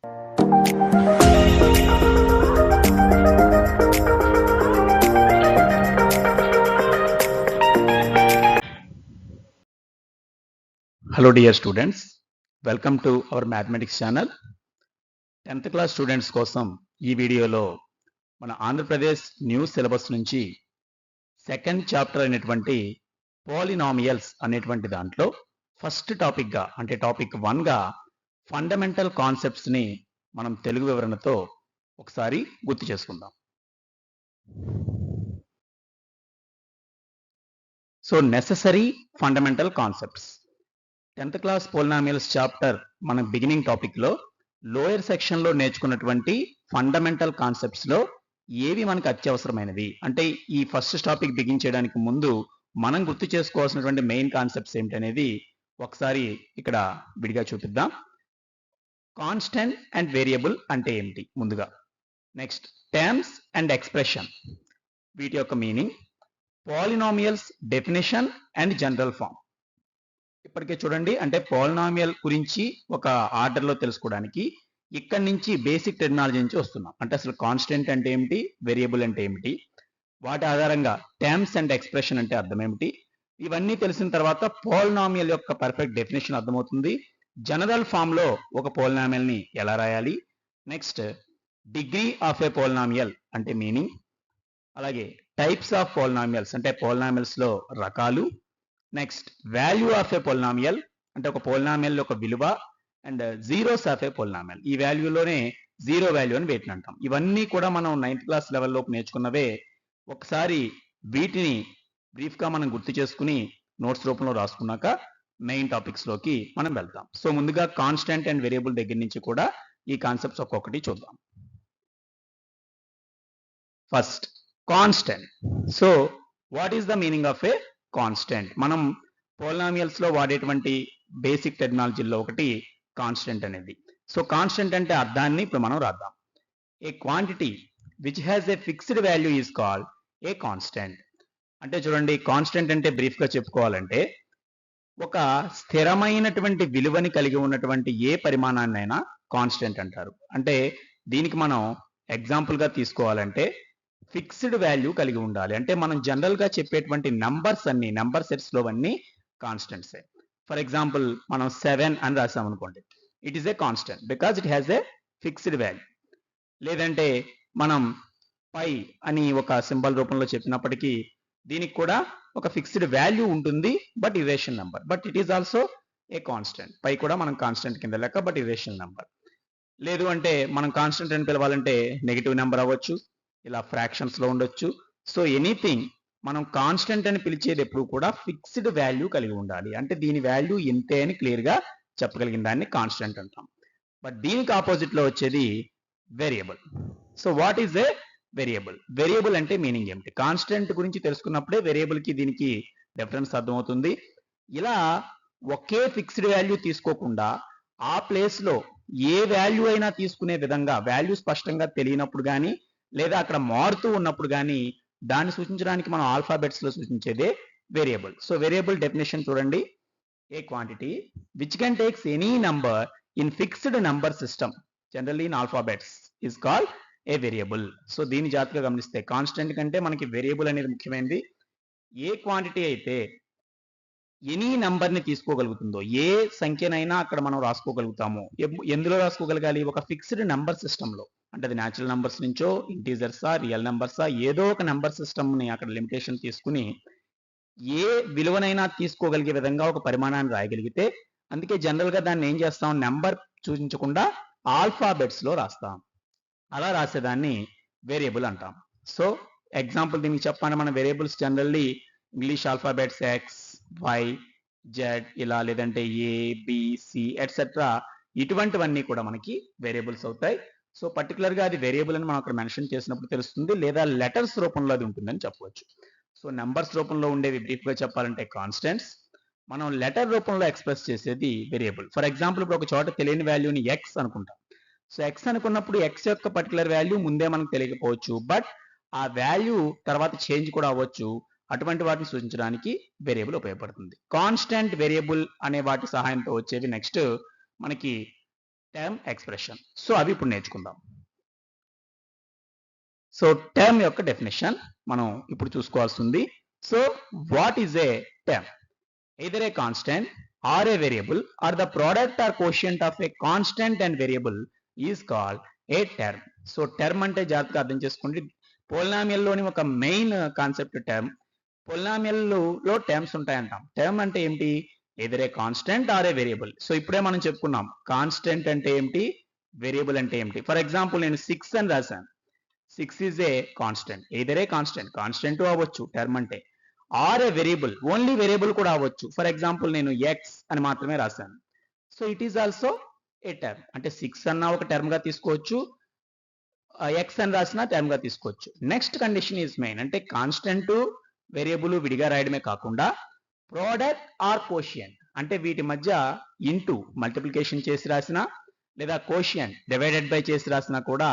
Hello dear students, welcome to our mathematics channel. 10th class students కోసం ఈ వీడియోలో మన ఆంధ్రప్రదేశ్ న్యూ సిలబస్ నుంచి సెకండ్ చాప్టర్ అయినటువంటి పాలినామియల్స్ అనేటువంటి దాంట్లో ఫస్ట్ టాపిక్ గా అంటే టాపిక్ 1 గా ఫండమెంటల్ కాన్సెప్ట్స్ ని మనం తెలుగు వివరణతో ఒకసారి గుర్తు చేసుకుందాం. So necessary fundamental concepts 10th class polynomials chapter మన బిగినింగ్ టాపిక్ లో లోయర్ సెక్షన్ లో నేర్చుకున్నటువంటి ఫండమెంటల్ కాన్సెప్ట్స్ లో ఏవి మనకు అత్యవసరమైనవి అంటే ఈ ఫస్ట్ టాపిక్ బిగిన్ చేయడానికి ముందు మనం గుర్తు చేసుకోవాల్సినటువంటి మెయిన్ కాన్సెప్ట్స్ ఏమిటనేది ఒకసారి ఇక్కడ విడిగా చూపిద్దాం. కాన్స్టెంట్ అండ్ వేరియబుల్ అంటే ఏమిటి ముందుగా, నెక్స్ట్ టర్మ్స్ అండ్ ఎక్స్ప్రెషన్ వీటి యొక్క meaning, polynomials definition and general form. ఇప్పటికే చూడండి, అంటే పాలినామియల్ గురించి ఒక ఆర్డర్లో తెలుసుకోవడానికి ఇక్కడి నుంచి బేసిక్ టెర్మినాలజీ నుంచి వస్తున్నాం. అంటే అసలు కాన్స్టెంట్ అంటే ఏమిటి, వేరియబుల్ అంటే ఏమిటి, వాటి ఆధారంగా టర్మ్స్ అండ్ ఎక్స్ప్రెషన్ అంటే అర్థం ఏమిటి, ఇవన్నీ తెలిసిన తర్వాత పాలినామియల్ యొక్క పర్ఫెక్ట్ డెఫినేషన్ అర్థమవుతుంది. జనరల్ ఫామ్ లో ఒక పాలినామియల్ ని ఎలా రాయాలి, next degree of a polynomial అంటే మీనింగ్, అలాగే టైప్స్ ఆఫ్ పాలినామియల్స్ అంటే పాలినామియల్స్ లో రకాలు, next value of a polynomial అంటే ఒక పోలినామియల్ యొక్క విలువ, and zeros of a polynomial ఈ వాల్యూలోనే జీరో వాల్యూ అని వేటిని అంటాం. ఇవన్నీ కూడా మనం 9th క్లాస్ లెవెల్లోకి నేర్చుకున్నవే. ఒకసారి వీటిని బ్రీఫ్ గా మనం గుర్తు చేసుకుని నోట్స్ రూపంలో రాసుకున్నాక మెయిన్ టాపిక్స్ లోకి మనం వెళ్తాం. సో ముందుగా కాన్స్టెంట్ అండ్ వేరియబుల్ దగ్గర నుంచి కూడా ఈ కాన్సెప్ట్స్ ఒక్కొక్కటి చూద్దాం. First constant. So what is the meaning of a constant? మనం పోలినామియల్స్ లో వాడేటువంటి బేసిక్ టెర్మినాలజీలో ఒకటి కాన్స్టెంట్ అనేది. సో కాన్స్టెంట్ అంటే అర్థాన్ని ఇప్పుడు మనం రాద్దాం. A quantity which has a fixed value is called a constant. అంటే చూడండి, కాన్స్టెంట్ అంటే బ్రీఫ్ గా చెప్పుకోవాలంటే ఒక స్థిరమైనటువంటి విలువని కలిగి ఉన్నటువంటి ఏ పరిమాణాన్నైనా కాన్స్టెంట్ అంటారు. అంటే దీనికి మనం ఎగ్జాంపుల్ గా తీసుకోవాలంటే ఫిక్స్డ్ వాల్యూ కలిగి ఉండాలి. అంటే మనం జనరల్ గా చెప్పేటువంటి నంబర్స్ అన్ని నంబర్ సెట్స్ లో అన్ని కాన్స్టెంట్సే. ఫర్ ఎగ్జాంపుల్ మనం 7 అని రాసాం అనుకోండి, it is a constant because it has a fixed value. లేదంటే మనం పై అని ఒక సింబల్ రూపంలో చెప్పినప్పటికీ దీనికి కూడా ఒక ఫిక్స్డ్ వాల్యూ ఉంటుంది, but irrational number, but it is also a constant. Pi కూడా మనం కాన్స్టెంట్ కింద లెక్క, బట్ ఇరేషనల్ నెంబర్. లేదు అంటే మనం కాన్స్టెంట్ అని పిలవాలంటే నెగిటివ్ నెంబర్ అవ్వచ్చు, ఇలా ఫ్రాక్షన్స్ లో ఉండొచ్చు. సో ఎనీథింగ్ మనం కాన్స్టెంట్ అని పిలిచేది ఎప్పుడు కూడా ఫిక్స్డ్ వాల్యూ కలిగి ఉండాలి. అంటే దీని వాల్యూ ఇంతే అని క్లియర్ గా చెప్పగలిగిన దాన్ని కాన్స్టెంట్ అంటాం. బట్ దీనికి ఆపోజిట్ లో వచ్చేది variable. So what is A variable? Variable అంటే మీనింగ్ ఏమిటి? కాన్స్టెంట్ గురించి తెలుసుకున్నప్పుడే వేరియబుల్ కి దీనికి డిఫరెన్స్ అర్థమవుతుంది. ఇలా ఒకే ఫిక్స్డ్ వాల్యూ తీసుకోకుండా ఆ ప్లేస్ లో ఏ వాల్యూ అయినా తీసుకునే విధంగా, వాల్యూ స్పష్టంగా తెలియనప్పుడు కానీ లేదా అక్కడ మారుతూ ఉన్నప్పుడు కానీ దాన్ని సూచించడానికి మనం ఆల్ఫాబెట్స్ లో సూచించేదే వేరియబుల్. సో వేరియబుల్ డెఫినేషన్ చూడండి, a quantity which can takes any number in fixed number system generally in alphabets is called a variable. So దీన్ని జాగ్రత్తగా గమనిస్తే కాన్స్టెంట్ కంటే మనకి వేరియబుల్ అనేది ముఖ్యమైనది. ఏ క్వాంటిటీ అయితే ఎనీ నంబర్ ని తీసుకోగలుగుతుందో, ఏ సంఖ్యనైనా అక్కడ మనం రాసుకోగలుగుతాము. ఎందులో రాసుకోగలగాలి? ఒక ఫిక్స్డ్ నంబర్ సిస్టమ్ లో. అంటే అది న్యాచురల్ నంబర్స్ నుంచో, ఇంటీజర్సా, రియల్ నంబర్సా, ఏదో ఒక నంబర్ సిస్టమ్ ని అక్కడ లిమిటేషన్ తీసుకుని ఏ విలువనైనా తీసుకోగలిగే విధంగా ఒక పరిమాణాన్ని రాయగలిగితే, అందుకే జనరల్ గా దాన్ని ఏం చేస్తాం, నెంబర్ సూచించకుండా ఆల్ఫాబెట్స్ లో రాస్తాం. అలా రాసేదాన్ని వేరియబుల్ అంటాం. సో ఎగ్జాంపుల్ దీనికి చెప్పాలని మన variables generally English alphabets x, y, z ఇలా, లేదంటే ఏ, బి, సి ఎట్సెట్రా, ఇటువంటివన్నీ కూడా మనకి వేరియబుల్స్ అవుతాయి. సో పర్టికులర్ గా అది వేరియబుల్ అని మనం అక్కడ మెన్షన్ చేసినప్పుడు తెలుస్తుంది, లేదా లెటర్స్ రూపంలో అది ఉంటుందని చెప్పవచ్చు. సో నెంబర్స్ రూపంలో ఉండేవి బ్రీఫ్ గా చెప్పాలంటే కాన్స్టెంట్స్, మనం లెటర్ రూపంలో ఎక్స్ప్రెస్ చేసేది వేరియబుల్. ఫర్ ఎగ్జాంపుల్ ఇప్పుడు ఒక చోట తెలియని వాల్యూని ఎక్స్ అనుకుంటాం. సో ఎక్స్ అనుకున్నప్పుడు ఎక్స్ యొక్క పర్టికులర్ వాల్యూ ముందే మనకు తెలియకపోవచ్చు, బట్ ఆ వాల్యూ తర్వాత చేంజ్ కూడా అవ్వచ్చు. అటువంటి వాటిని సూచించడానికి వేరియబుల్ ఉపయోగపడుతుంది. కాన్స్టెంట్, వేరియబుల్ అనే వాటి సహాయంతో వచ్చేవి నెక్స్ట్ మనకి టర్మ్ ఎక్స్ప్రెషన్. సో అవి ఇప్పుడు నేర్చుకుందాం. సో టర్మ్ యొక్క డెఫినేషన్ మనం ఇప్పుడు చూసుకోవాల్సి ఉంది. So what is a term? Either a constant or a variable or the product or quotient of a constant and variable is called a term. So term అంటే జాగ్రత్తగా అర్థం చేసుకోండి. పోలినామియల్ లోని ఒక మెయిన్ కాన్సెప్ట్ టర్మ్. పోలినామియల్ లో terms ఉంటాయంటాం. Term అంటే ఏంటి? Either a constant or a variable. So ఇప్పుడే మనం చెప్పుకున్నాం కాన్స్టెంట్ అంటే ఏంటి, వేరియబుల్ అంటే ఏంటి. ఫర్ ఎగ్జాంపుల్ నేను 6 అని రాశాను. 6 is a constant. Either a constant అవ్వచ్చు టర్మ్ అంటే, or a variable, only variable కూడా అవ్వచ్చు. ఫర్ ఎగ్జాంపుల్ నేను ఎక్స్ అని మాత్రమే రాశాను. So it is also a term. అంటే 6 అన్న ఒక టర్మ్ గా తీసుకోవచ్చు, ఎక్స్ అని రాసిన టర్మ్ గా తీసుకోవచ్చు. Next condition is main. అంటే కాన్స్టెంట్ వేరియబుల్ విడిగా రాయడమే కాకుండా ప్రోడక్ట్ ఆర్ కోషియంట్, అంటే వీటి మధ్య ఇంటూ మల్టిప్లికేషన్ చేసి రాసిన లేదా కోషియంట్ డివైడెడ్ బై చేసి రాసినా కూడా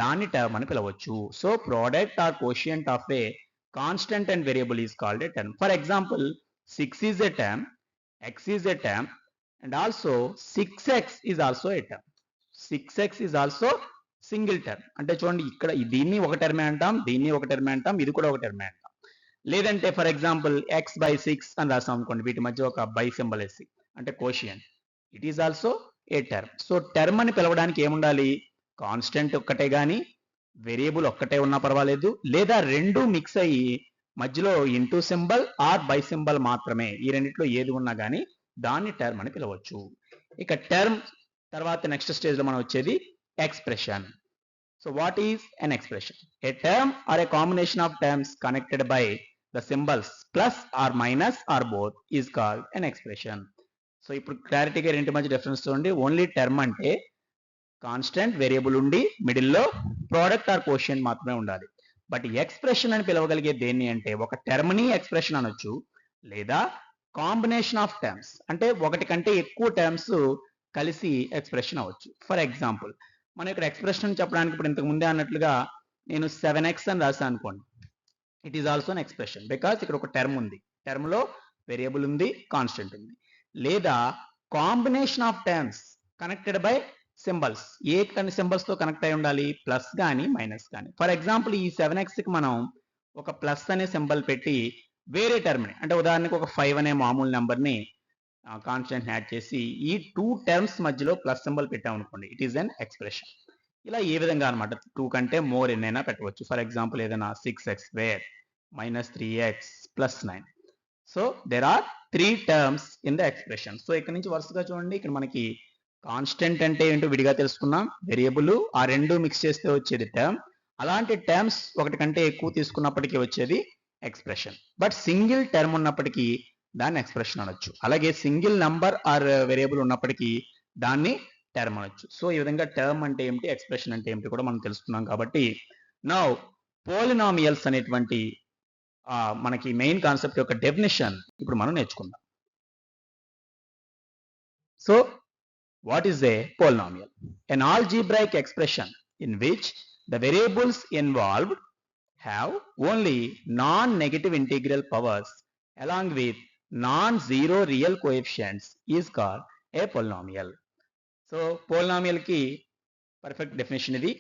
దాన్ని టర్మ్ అని పిలవచ్చు. So product or quotient of a constant and variable is called a term. For example 6 is a term, x is a term, and also 6x is also a term. 6x is also single term. అంటే చూడండి ఇక్కడ దీన్ని ఒక టర్మే అంటాం, దీన్ని ఒక టర్మే అంటాం, ఇది కూడా ఒక టర్మే అంటాం. లేదంటే ఫర్ ఎగ్జాంపుల్ x/6 అని రాసాం అనుకోండి, వీటి మధ్య ఒక బై సింబల్ వేసి, అంటే quotient, it is also a term. So term అని పిలవడానికి ఏముండాలి? కాన్స్టెంట్ ఒక్కటే గాని వేరియబుల్ ఒక్కటే ఉన్నా పర్వాలేదు, లేదా రెండు మిక్స్ అయ్యి మధ్యలో into symbol or by symbol మాత్రమే, ఈ రెండిట్లో ఏది ఉన్నా గానీ దాన్ని టర్మ్ అని పిలవచ్చు. ఇక టర్మ్ తర్వాత నెక్స్ట్ స్టేజ్ లో మనం వచ్చేది expression. So what is an expression? A term are A combination of terms connected by the symbols plus or minus or both is called an expression. So ఇప్పుడు క్లారిటీగా రెండింటి మధ్య డిఫరెన్స్ చూడండి. Only term అంటే constant variable ఉండి మిడిల్లో product or quotient మాత్రమే ఉండాలి. బట్ ఎక్స్ప్రెషన్ అని పిలవగలిగే దేన్ని అంటే ఒక టర్మ్ ని ఎక్స్ప్రెషన్ అనొచ్చు, లేదా కాంబినేషన్ ఆఫ్ టర్మ్స్, అంటే ఒకటి కంటే ఎక్కువ టర్మ్స్ కలిసి ఎక్స్ప్రెషన్ అవ్వచ్చు. ఫర్ ఎగ్జాంపుల్ మనం ఇక్కడ ఎక్స్ప్రెషన్ చెప్పడానికి ఇప్పుడు ఇంతకు ముందే అన్నట్లుగా నేను 7x అని రాశాను అనుకోండి, it is also an expression because ఇక్కడ ఒక టర్మ్ ఉంది, టర్మ్ లో వేరియబుల్ ఉంది, కాన్స్టెంట్ ఉంది. లేదా combination of terms connected by symbols, A symbols తో కనెక్ట్ అయి ఉండాలి? ప్లస్ కానీ మైనస్ కానీ. ఫర్ ఎగ్జాంపుల్ ఈ 7x కి మనం ఒక ప్లస్ అనే సింబల్ పెట్టి వేరే టర్మ్ ని, అంటే ఉదాహరణకు ఒక 5 అనే మామూలు నెంబర్ ని కాన్స్టెంట్ యాడ్ చేసి ఈ 2 టర్మ్స్ మధ్యలో ప్లస్ సింబల్ పెట్టాం అనుకోండి, ఇట్ ఈస్ అన్ ఎక్స్ప్రెషన్. ఇలా ఏ విధంగా అనమాట 2 కంటే మోర్ ఎన్నైనా పెట్టవచ్చు. ఫర్ ఎగ్జాంపుల్ ఏదైనా 6x square minus 3x plus 9. So there are 3 terms in the expression. So ఇక్కడ నుంచి వరుసగా చూడండి, ఇక్కడ మనకి కాన్స్టెంట్ అంటే ఏంటో విడిగా తెలుసుకున్నాం, వేరియబుల్ ఆ రెండు మిక్స్ చేస్తే వచ్చేది టర్మ్. అలాంటి టర్మ్స్ ఒకటి కంటే ఎక్కువ తీసుకున్నప్పటికీ వచ్చేది ఎక్స్ప్రెషన్. బట్ సింగిల్ టర్మ్ ఉన్నప్పటికీ దాన్ని ఎక్స్ప్రెషన్ అనొచ్చు. అలాగే సింగిల్ నంబర్ ఆర్ వేరియబుల్ ఉన్నప్పటికీ దాన్ని టర్మ్ అనొచ్చు. సో ఈ విధంగా టర్మ్ అంటే ఏమిటి, ఎక్స్ప్రెషన్ అంటే ఏమిటి కూడా మనం తెలుసుకున్నాం. కాబట్టి నౌ పోలినామియల్స్ అనేటువంటి మనకి మెయిన్ కాన్సెప్ట్ యొక్క డెఫినేషన్ ఇప్పుడు మనం నేర్చుకుందాం. So what is a polynomial? An algebraic expression in which the variables involved have only non-negative integral powers along with non-zero real coefficients is called a polynomial. So polynomial కి perfect definition ఇది.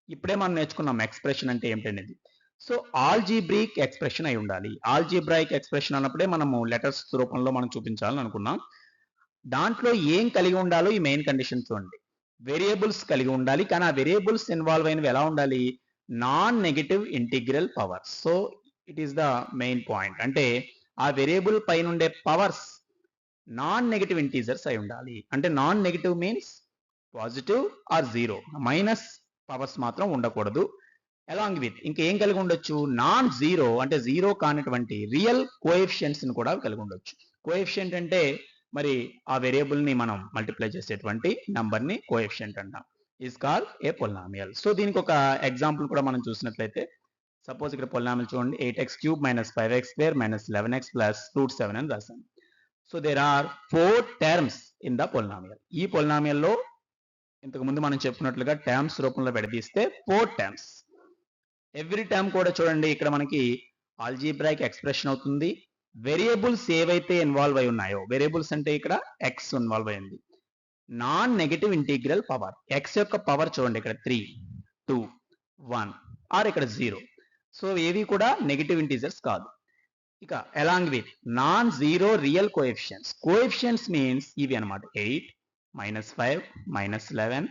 ఇప్పుడే మనం నేర్చుకున్నాం expression అంటే ఏమిటనేది. So algebraic expression అయి ఉండాలి. Algebraic expression అన్నప్పుడే మనము లెటర్స్ రూపంలో మనం చూపించాలని అనుకున్నాం. దాంట్లో ఏం కలిగి ఉండాలో ఈ మెయిన్ కండిషన్ చూడండి. వేరియబుల్స్ కలిగి ఉండాలి, కానీ ఆ వేరియబుల్స్ ఇన్వాల్వ్ అయినవి ఎలా ఉండాలి? Non negative integral powers. So it is the main point. అంటే ఆ వేరియబుల్ పైన ఉండే పవర్స్ నాన్ నెగటివ్ ఇంటీజర్స్ అయి ఉండాలి. అంటే non negative means positive or zero, minus powers మాత్రం ఉండకూడదు. అలాంగ్ విత్ ఇంకేం కలిగి ఉండొచ్చు? నాన్ జీరో అంటే జీరో కానటువంటి రియల్ కోఎఫిషియెంట్స్ ని కూడా కలిగి ఉండొచ్చు. కోఎఫిషియెంట్ అంటే మరి ఆ వేరియబుల్ ని మనం మల్టిప్లై చేసేటువంటి నంబర్ ని కోఎఫిషియెంట్ అంటాం. Is called A polynomial. So దీనికి ఒక ఎగ్జాంపుల్ కూడా మనం చూసినట్లయితే, సపోజ్ ఇక్కడ పొలినామియల్ చూడండి, 8x³ minus 5x² minus 11x plus √7 అని రాశాను. So there are 4 terms in the polynomial. ఈ పొలినామియల్ లో ఇంతకు ముందు మనం చెప్పుకున్నట్లుగా టర్మ్స్ రూపంలో విడదీస్తే 4 టర్మ్స్. ఎవ్రీ టర్మ్ కూడా చూడండి ఇక్కడ మనకి ఆల్జీబ్రైక్ ఎక్స్ప్రెషన్ అవుతుంది. వేరియబుల్స్ ఏవైతే ఇన్వాల్వ్ అయి ఉన్నాయో, వేరియబుల్స్ అంటే ఇక్కడ x ఇన్వాల్వ్ అయింది, non negative integral power. X యొక్క పవర్ చూడండి ఇక్కడ 3, 2, 1 ఆర్ ఇక్కడ 0. సో ఏవి కూడా నెగటివ్ ఇంటీజర్స్ కాదు. ఇక along with non zero real coefficients. Coefficients means ఇవి అనమాట 8, -5, -11,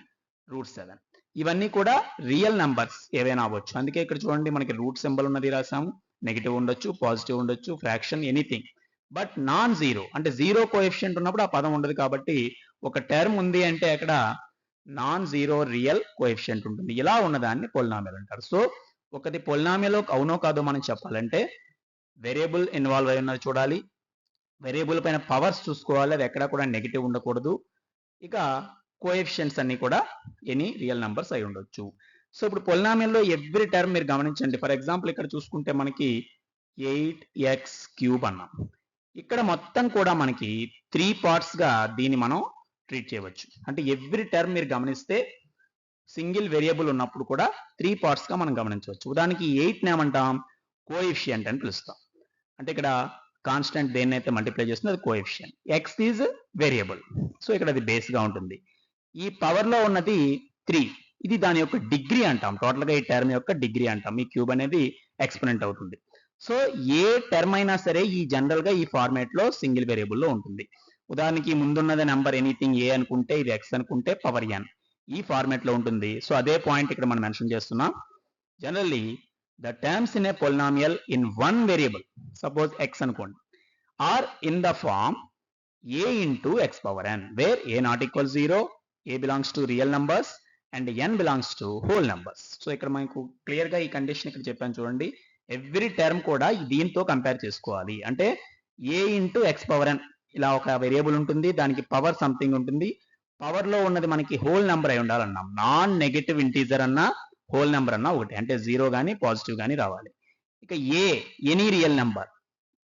√7. ఇవన్నీ కూడా రియల్ నంబర్స్ ఏవైనా అవ్వచ్చు. అందుకే ఇక్కడ చూడండి మనకి రూట్ సింబల్ ఉన్నది రాసాము. నెగిటివ్ ఉండొచ్చు, పాజిటివ్ ఉండొచ్చు, fraction, anything. But non zero అంటే జీరో కోఎఫిషియంట్ ఉన్నప్పుడు ఆ పదం ఉండదు. కాబట్టి ఒక టర్మ్ ఉంది అంటే అక్కడ నాన్ జీరో రియల్ కోఎఫిషియంట్ ఉంటుంది. ఇలా ఉన్నదాన్ని పొలినామియల్ అంటారు. సో ఒకటి పొలినామియల్ అవునో కాదో మనం చెప్పాలంటే వేరియబుల్ ఇన్వాల్వ్ అయి ఉన్నది చూడాలి, వేరియబుల్ పైన పవర్స్ చూసుకోవాలి, అది ఎక్కడా కూడా నెగిటివ్ ఉండకూడదు. ఇక కోఎఫిషియంట్స్ అన్ని కూడా ఎనీ రియల్ నంబర్స్ అయి ఉండొచ్చు. సో ఇప్పుడు పొలినామియల్లో ఎవ్రీ టర్మ్ మీరు గమనించండి. ఫర్ ఎగ్జాంపుల్ ఇక్కడ చూసుకుంటే మనకి 8x³ అన్నాం. ఇక్కడ మొత్తం కూడా మనకి 3 పార్ట్స్ గా దీన్ని మనం ట్రీట్ చేయవచ్చు. అంటే ఎవ్రీ టర్మ్ మీరు గమనిస్తే సింగిల్ వేరియబుల్ ఉన్నప్పుడు కూడా 3 పార్ట్స్ గా మనం గమనించవచ్చు. ఉదాహరణకి 8 ఏమంటాం, కోఎఫిషియంట్ అని పిలుస్తాం. అంటే ఇక్కడ కాన్స్టెంట్ దేన్నైతే మల్టిప్లై చేస్తుందో అది coefficient. X is variable, so ఇక్కడ అది బేస్ గా ఉంటుంది. ఈ పవర్ లో ఉన్నది 3, ఇది దాని యొక్క డిగ్రీ అంటాం. టోటల్ గా ఈ టర్మ్ యొక్క డిగ్రీ అంటాం. ఈ క్యూబ్ అనేది ఎక్స్పోనెంట్ అవుతుంది. సో ఏ టర్మ్ అయినా సరే ఈ జనరల్ గా ఈ ఫార్మాట్ లో సింగిల్ వేరియబుల్ లో ఉంటుంది. ఉదాహరణకి ముందున్నది నెంబర్ ఎనీథింగ్ ఏ అనుకుంటే, ఇది ఎక్స్ అనుకుంటే పవర్ ఎన్ ఈ ఫార్మాట్ లో ఉంటుంది. సో అదే పాయింట్ ఇక్కడ మనం మెన్షన్ చేస్తున్నాం. Generally the terms in a polynomial in one variable, suppose x అనుకోండి, are in the form a into x power n, where a not equals 0, a belongs to real numbers and n belongs to whole numbers. So ఇక్కడ మనకు clear గా ఈ condition ఇక్కడ చెప్పాను చూడండి. Every term కూడా దీంతో కంపేర్ చేసుకోవాలి. అంటే a into X power n ఇలా ఒక వేరియబుల్ ఉంటుంది, దానికి పవర్ సంథింగ్ ఉంటుంది. పవర్ లో ఉన్నది మనకి హోల్ నెంబర్ అయి ఉండాలన్నాం. నాన్ నెగటివ్ ఇంటీజర్ అన్నా హోల్ నెంబర్ అన్నా ఒకటి, అంటే జీరో కానీ పాజిటివ్ కానీ రావాలి. ఇక ఎనీ రియల్ నెంబర్,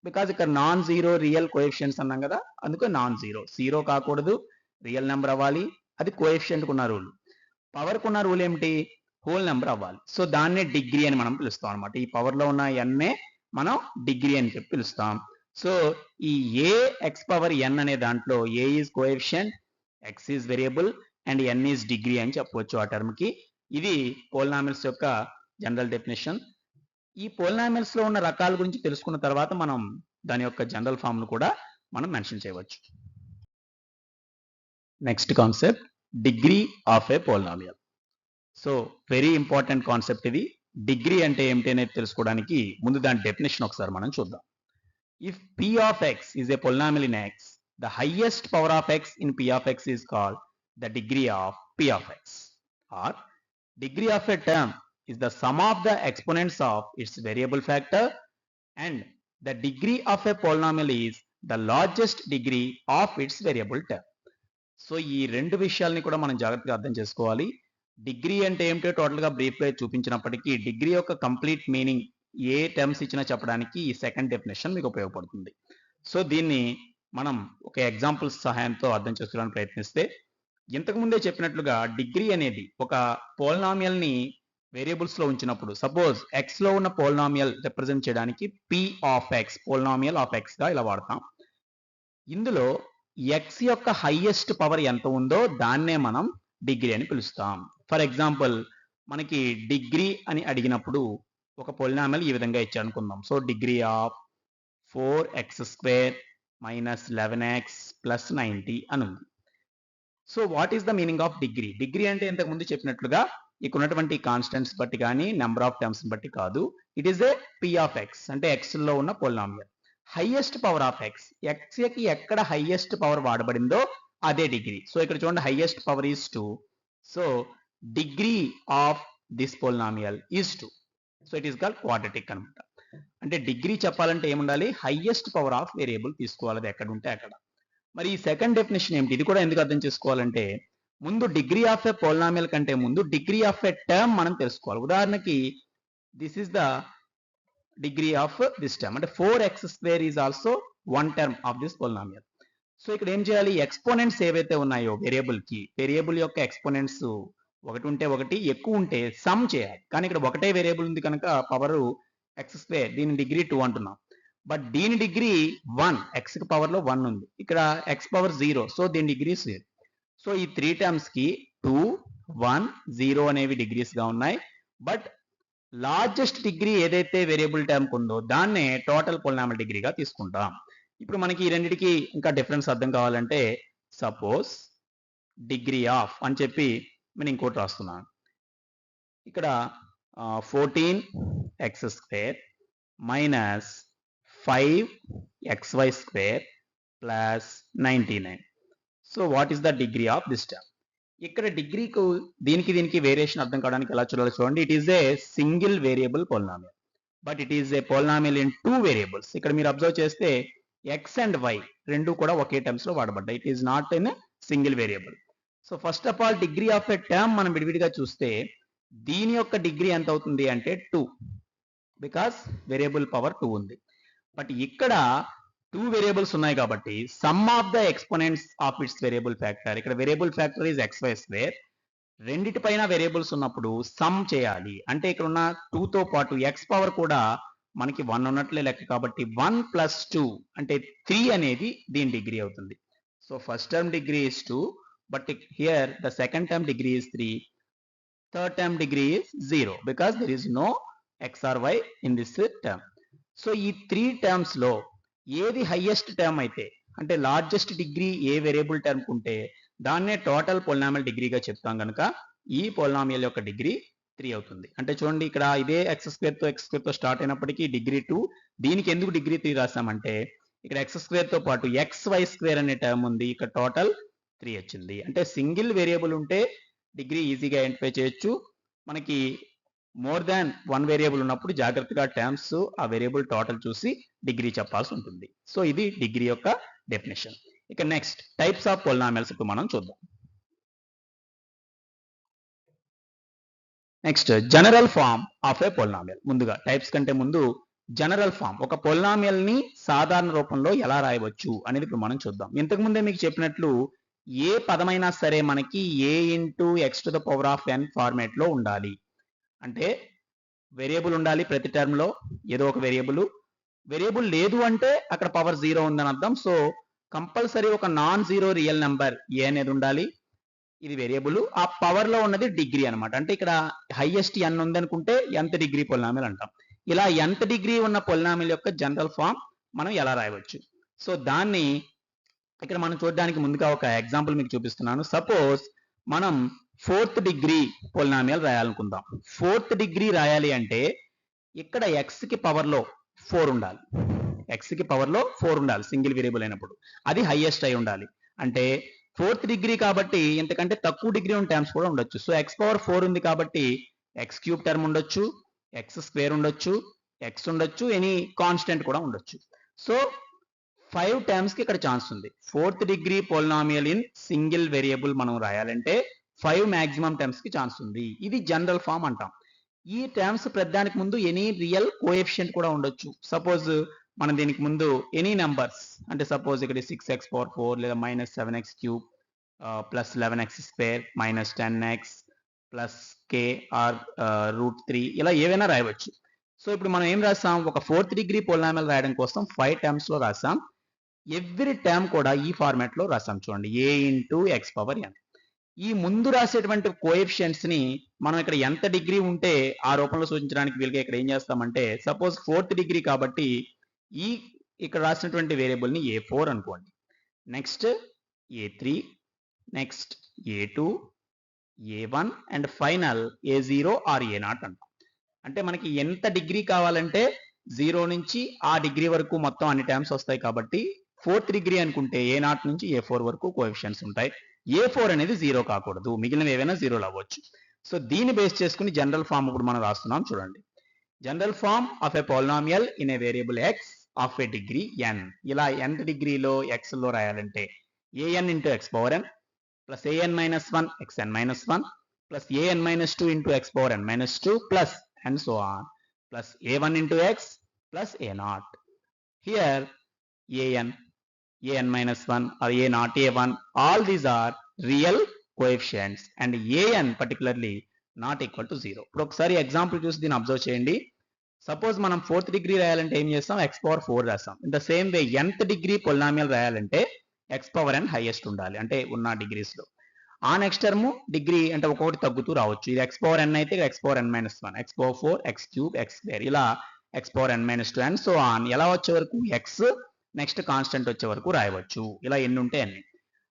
బికాజ్ ఇక్కడ నాన్ జీరో రియల్ కోఎఫిషియంట్స్ అన్నాం కదా, అందుకే నాన్ జీరో. జీరో కాకూడదు, రియల్ నెంబర్ అవ్వాలి. అది కోఎఫిషియంట్ కున్న రూల్. పవర్ కున్న రూల్ ఏమిటి, హోల్ నెంబర్ అవ్వాలి. సో దాన్నే డిగ్రీ అని మనం పిలుస్తాం అనమాట. ఈ పవర్ లో ఉన్న ఎన్నే మనం డిగ్రీ అని చెప్పి పిలుస్తాం. సో ఈ ఏ ఎక్స్ పవర్ ఎన్ అనే దాంట్లో a is coefficient, x is variable and n is degree అని చెప్పవచ్చు ఆ టర్మ్ కి. ఇది పోలినామియల్స్ యొక్క జనరల్ డెఫినేషన్. ఈ పోలినామియల్స్ లో ఉన్న రకాల గురించి తెలుసుకున్న తర్వాత మనం దాని యొక్క జనరల్ ఫామ్ ను కూడా మనం మెన్షన్ చేయవచ్చు. Next concept, degree of a polynomial. So very important concept ఇది. డిగ్రీ అంటే ఏమిటి అనేది తెలుసుకోవడానికి ముందు దాని డెఫినేషన్ ఒకసారి మనం చూద్దాం. If p of x is a polynomial in x, the highest power of x in p of x is called the degree of p of x. Or degree of a term is the sum of the exponents of its variable factor, and the degree of a polynomial is the largest degree of its variable term. So ఈ రెండు విషయాల్ని కూడా మనం జాగ్రత్తగా అర్థం చేసుకోవాలి. Degree అంటే ఏమిటో టోటల్ గా బ్రీఫ్ గా చూపించినప్పటికీ డిగ్రీ యొక్క కంప్లీట్ మీనింగ్ ఏ టర్మ్స్ ఇచ్చినా చెప్పడానికి ఈ సెకండ్ డెఫినేషన్ మీకు ఉపయోగపడుతుంది. సో దీన్ని మనం ఒక ఎగ్జాంపుల్స్ సహాయంతో అర్థం చేసుకోవడానికి ప్రయత్నిస్తే, ఇంతకు ముందే చెప్పినట్లుగా డిగ్రీ అనేది ఒక పోలినామియల్ ని వేరియబుల్స్ లో ఉంచినప్పుడు, సపోజ్ ఎక్స్ లో ఉన్న పోలినామియల్ రిప్రజెంట్ చేయడానికి p of X, polynomial of X గా ఇలా వాడతాం. ఇందులో ఎక్స్ యొక్క హైయెస్ట్ పవర్ ఎంత ఉందో దాన్నే మనం డిగ్రీ అని పిలుస్తాం. ఫర్ ఎగ్జాంపుల్ మనకి డిగ్రీ అని అడిగినప్పుడు ఒక పోలినామియల్ ఈ విధంగా ఇచ్చారు అనుకుందాం. So degree of 4x² - 11x + 90 అని ఉంది. So what is the meaning of degree? Degree అంటే ఇంతకు ముందు చెప్పినట్లుగా ఇక్కడ ఉన్నటువంటి కాన్స్టెంట్స్ బట్టి కానీ నెంబర్ ఆఫ్ టర్మ్స్ బట్టి కాదు. It is a p of X, అంటే ఎక్స్ లో ఉన్న polynomial. Highest power of X, X కి ఎక్కడ హైయెస్ట్ పవర్ వాడబడిందో అదే డిగ్రీ. సో ఇక్కడ చూడండి highest power is 2. So degree of this polynomial is 2. So it is called quadratic అనమాట. అంటే డిగ్రీ చెప్పాలంటే ఏముండాలి, హైయెస్ట్ పవర్ ఆఫ్ వేరియబుల్ తీసుకోవాలి, అది ఎక్కడ ఉంటే అక్కడ. మరి ఈ సెకండ్ డెఫినేషన్ ఏమిటి, ఇది కూడా ఎందుకు అర్థం చేసుకోవాలంటే, ముందు డిగ్రీ ఆఫ్ ఏ పోలినామియల్ కంటే ముందు డిగ్రీ ఆఫ్ ఏ టర్మ్ మనం తెలుసుకోవాలి. ఉదాహరణకి this is the degree of this term, అంటే 4x² is also one term of this polynomial. So ఇక్కడ ఏం చేయాలి, ఎక్స్పోనెంట్స్ ఏవైతే ఉన్నాయో వేరియబుల్ యొక్క ఎక్స్పోనెంట్స్ ఒకటి ఉంటే ఒకటి, ఎక్కువ ఉంటే సమ్ చేయాలి. కానీ ఇక్కడ ఒకటే వేరియబుల్ ఉంది కనుక పవర్ x², దీని డిగ్రీ 2 అంటున్నాం. బట్ దీని డిగ్రీ 1, x కి పవర్ లో 1 ఉంది, ఇక్కడ x పవర్ 0, సో దీని డిగ్రీ 0. సో ఈ 3 టర్మ్స్ కి 2, 1, 0 అనేవి డిగ్రీస్ గా ఉన్నాయి. బట్ లార్జెస్ట్ డిగ్రీ ఏదైతే వేరియబుల్ టర్మ్ ఉందో దాన్నే టోటల్ పొలినామియల్ డిగ్రీగా తీసుకుంటాం. ఇప్పుడు మనకి ఈ రెండిటికి ఇంకా డిఫరెన్స్ అర్థం కావాలంటే సపోజ్ డిగ్రీ ఆఫ్ అని చెప్పి నేను ఇంకోటి రాస్తున్నాను. ఇక్కడ 14x square minus 5xy square plus 99. So what is the degree of this term? ఇక్కడ డిగ్రీకు దీనికి వేరియేషన్ అర్థం కావడానికి ఎలా చూడాలో చూడండి. It is a single variable polynomial, but it is a polynomial in 2 variables. ఇక్కడ మీరు అబ్జర్వ్ చేస్తే ఎక్స్ అండ్ వై రెండు కూడా ఒకే టర్మ్స్ లో వాడబడ్డాయి. It is not in single variable. So first of all degree of a term మనం విడివిడిగా చూస్తే దీని యొక్క డిగ్రీ ఎంత అవుతుంది అంటే 2, బికాస్ వేరియబుల్ పవర్ 2 ఉంది. బట్ ఇక్కడ 2 వేరియబుల్స్ ఉన్నాయి కాబట్టి sum of the exponents of its variable factor, ఇక్కడ variable factor is xy square. రెండిటిపైన వేరియబుల్స్ ఉన్నప్పుడు సమ్ చేయాలి. అంటే ఇక్కడ ఉన్న 2 తో పాటు x పవర్ కూడా మనకి 1 ఉన్నట్లే లెక్క కాబట్టి 1 + 2 అంటే 3 అనేది దీని డిగ్రీ అవుతుంది. So first term degree is 2, but here the second term degree is 3, third term degree is 0 because there is no x or y in this term. So ఈ 3 టర్మ్స్ లో ఏది హైయెస్ట్ టర్మ్ అయితే అంటే largest degree ఏ variable term ఉంటే దాన్నే total polynomial డిగ్రీగా చెప్తాం కనుక ఈ పొలినామియల్ యొక్క డిగ్రీ 3 అవుతుంది. అంటే చూడండి ఇక్కడ ఇదే x స్క్వేర్ తో స్టార్ట్ అయినప్పటికీ డిగ్రీ 2, దీనికి ఎందుకు డిగ్రీ 3 రాసామంటే ఇక్కడ x స్క్వేర్ తో పాటు xy స్క్వేర్ అనే టర్మ్ ఉంది, ఇక్కడ టోటల్ 3 వచ్చింది. అంటే సింగిల్ వేరియబుల్ ఉంటే డిగ్రీ ఈజీగా ఐడెంటిఫై చేయొచ్చు. మనకి మోర్ దాన్ 1 వేరియబుల్ ఉన్నప్పుడు జాగ్రత్తగా టర్మ్స్ ఆ వేరియబుల్ టోటల్ చూసి డిగ్రీ చెప్పాల్సి ఉంటుంది. సో ఇది డిగ్రీ యొక్క డెఫినేషన్. ఇక నెక్స్ట్ టైప్స్ ఆఫ్ పొలినామియల్స్ ఇప్పుడు మనం చూద్దాం. Next general form of a polynomial. ముందుగా టైప్స్ కంటే ముందు జనరల్ ఫామ్, ఒక పొలినామియల్ ని సాధారణ రూపంలో ఎలా రాయవచ్చు అనేది ఇప్పుడు మనం చూద్దాం. ఇంతకు ముందే మీకు చెప్పినట్లు ఏ పదమైనా సరే మనకి a ఇంటూ x⁴n ఫార్మేట్ లో ఉండాలి. అంటే వేరియబుల్ ఉండాలి ప్రతి టర్మ్ లో, ఏదో ఒక వేరియబుల్ లేదు అంటే అక్కడ పవర్ 0 ఉందని అర్థం. సో కంపల్సరీ ఒక నాన్ జీరో రియల్ నెంబర్ ఏ అనేది ఉండాలి. ఇది వేరియబుల్, ఆ పవర్ లో ఉన్నది డిగ్రీ అనమాట. అంటే ఇక్కడ highest n ఉందనుకుంటే nth degree polynomial అంటాం. ఇలా nth డిగ్రీ ఉన్న పొలినామియల్ యొక్క జనరల్ ఫామ్ మనం ఎలా రాయవచ్చు? సో దాన్ని ఇక్కడ మనం చూడడానికి ముందుగా ఒక ఎగ్జాంపుల్ మీకు చూపిస్తున్నాను. సపోజ్ మనం 4th degree polynomial రాయాలనుకుందాం. 4th degree రాయాలి అంటే ఇక్కడ x కి పవర్ లో 4 ఉండాలి. x కి పవర్ లో 4 ఉండాలి సింగిల్ వేరియబుల్ అయినప్పుడు. అది హైయెస్ట్ అయి ఉండాలి. అంటే 4th డిగ్రీ కాబట్టి ఇంతకంటే తక్కువ డిగ్రీ ఉన్న టర్మ్స్ కూడా ఉండొచ్చు. సో x పవర్ 4 ఉంది కాబట్టి x³ టర్మ్ ఉండొచ్చు, x² ఉండొచ్చు, x ఉండొచ్చు, ఎనీ కాన్స్టెంట్ కూడా ఉండొచ్చు. సో 5 టర్మ్స్ కి ఇక్కడ ఛాన్స్ ఉంది. 4th degree polynomial in single variable మనం రాయాలంటే 5 మాక్సిమం టర్మ్స్ కి ఛాన్స్ ఉంది. ఇది జనరల్ ఫామ్ అంటాం. ఈ టర్మ్స్ ప్రతిదానికి ముందు ఎనీ రియల్ కోఎఫిషియంట్ కూడా ఉండొచ్చు. సపోజ్ మనం దీనికి ముందు ఎనీ నెంబర్స్ అంటే సపోజ్ ఇక్కడ 6x⁴ లేదా -7x³ plus 11x² minus 10x plus k or √3 ఇలా ఏవైనా రాయవచ్చు. సో ఇప్పుడు మనం ఏం రాసాం, ఒక 4th డిగ్రీ పొలినామియల్ రాయడం కోసం 5 టర్మ్స్ లో రాసాం. ఎవ్రీ టర్మ్ కూడా ఈ ఫార్మాట్ లో రాసాం. చూడండి a ఇంటూ x⁴n. ఈ ముందు రాసేటువంటి కోఎఫిషియంట్స్ ని మనం ఇక్కడ ఎంత డిగ్రీ ఉంటే ఆ రూపంలో సూచించడానికి వీలుగా ఇక్కడ ఏం చేస్తామంటే సపోజ్ 4th డిగ్రీ కాబట్టి ఈ ఇక్కడ రాసినటువంటి వేరియబుల్ ని a4 అనుకోండి, next a3, next a2, a1 and final a0 or a0 అంటాం. అంటే మనకి ఎంత డిగ్రీ కావాలంటే 0 నుంచి ఆ డిగ్రీ వరకు మొత్తం అన్ని టర్మ్స్ వస్తాయి కాబట్టి 4th డిగ్రీ అనుకుంటే a0 నుంచి a4 వరకు కోఎఫిషియంట్స్ ఉంటాయి. a4 అనేది 0 కాకూడదు, మిగిలిన ఏవైనా 0 అవ్వచ్చు. సో దీన్ని బేస్ చేసుకుని జనరల్ ఫామ్ ఇప్పుడు మనం రాస్తున్నాం. చూడండి, general form of a polynomial in a variable x of a degree n. ఇలా nth డిగ్రీలో x లో రాయాలంటే an into x⁴n plus an -1 xn-1 plus an -2 into x⁴n-2 plus and so on plus a1 into x plus a0. Here an-1 or a0 a1, all these are real coefficients and an particularly not equal to 0. ఇప్పుడు ఒకసారి example చూసి దీన్ని observe చేయండి. Suppose మనం 4th degree రాయాలంటే ఏం చేస్తాం, x⁴ రాస్తాం. In the same way nth degree polynomial రాయాలంటే x⁴n హైయెస్ట్ ఉండాలి అంటే ఉన్న డిగ్రీస్ లో. ఆ నెక్స్ట్ టర్మ్ డిగ్రీ అంటే ఒక్కొక్కటి తగ్గుతూ రావచ్చు. ఇది x పవర్ n అయితే x power n minus 1, x power 4, x cube, x square, ఇలా x power n minus 2 and so on. ఎలా వచ్చే వరకు x నెక్స్ట్ కాన్స్టెంట్ వచ్చే వరకు రాయవచ్చు. ఇలా ఎన్ని ఉంటే అన్ని.